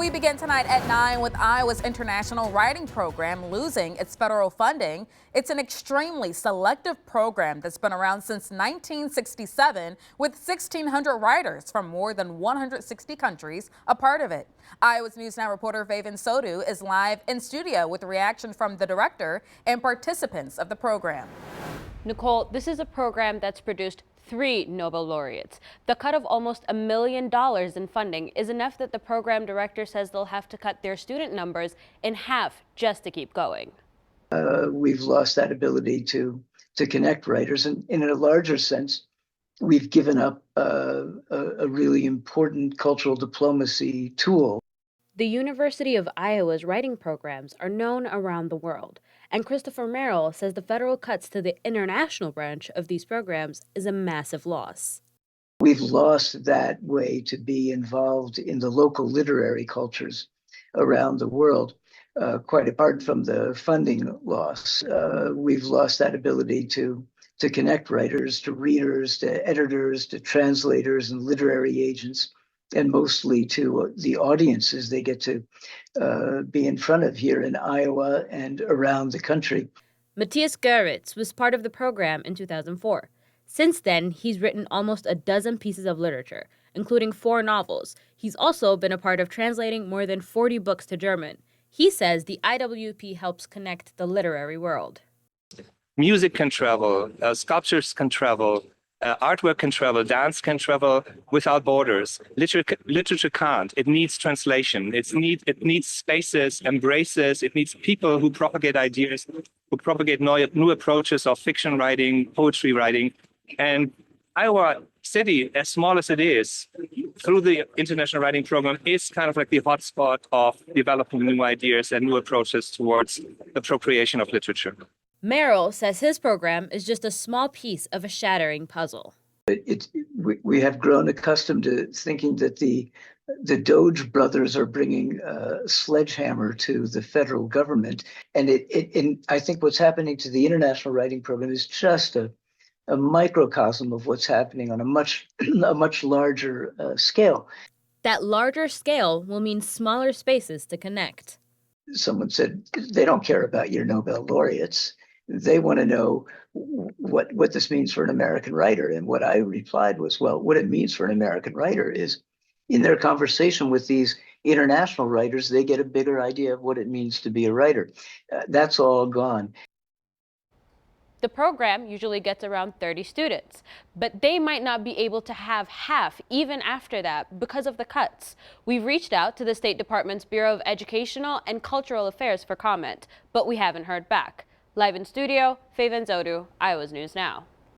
We begin tonight at 9 with Iowa's International Writing Program losing its federal funding. It's an extremely selective program that's been around since 1967 with 1,600 writers from more than 160 countries a part of it. Iowa's News Now reporter Faven Sodu is live in studio with a reaction from the director and participants of the program. Nicole, this is a program that's produced 3 Nobel laureates. The cut of almost $1 million in funding is enough that the program director says they'll have to cut their student numbers in half just to keep going. We've lost that ability to connect writers, and in a larger sense, we've given up a really important cultural diplomacy tool. The University of Iowa's writing programs are known around the world, and Christopher Merrill says the federal cuts to the international branch of these programs is a massive loss. We've lost that way to be involved in the local literary cultures around the world. Quite apart from the funding loss, we've lost that ability to connect writers to readers, to editors, to translators and literary agents, and mostly to the audiences they get to be in front of here in Iowa and around the country. Matthias Gerritz was part of the program in 2004. Since then, he's written almost a dozen pieces of literature, including 4 novels. He's also been a part of translating more than 40 books to German. He says the IWP helps connect the literary world. Music can travel, sculptures can travel, artwork can travel, dance can travel without borders. Literature can't. It needs translation. It needs spaces, embraces. It needs people who propagate ideas, who propagate new approaches of fiction writing, poetry writing. And Iowa City, as small as it is, through the International Writing Program, is kind of like the hotspot of developing new ideas and new approaches towards appropriation of literature. Merrill says his program is just a small piece of a shattering puzzle. We have grown accustomed to thinking that the DOGE brothers are bringing a sledgehammer to the federal government. And I think what's happening to the International Writing Program is just a microcosm of what's happening on a much larger scale. That larger scale will mean smaller spaces to connect. Someone said they don't care about your Nobel laureates. They want to know what this means for an American writer. And what I replied was, well, what it means for an American writer is in their conversation with these international writers, they get a bigger idea of what it means to be a writer. That's all gone. The program usually gets around 30 students, but they might not be able to have half even after that because of the cuts. We've reached out to the State Department's Bureau of Educational and Cultural Affairs for comment, but we haven't heard back. Live in studio, Faven Sodu, Iowa's News Now.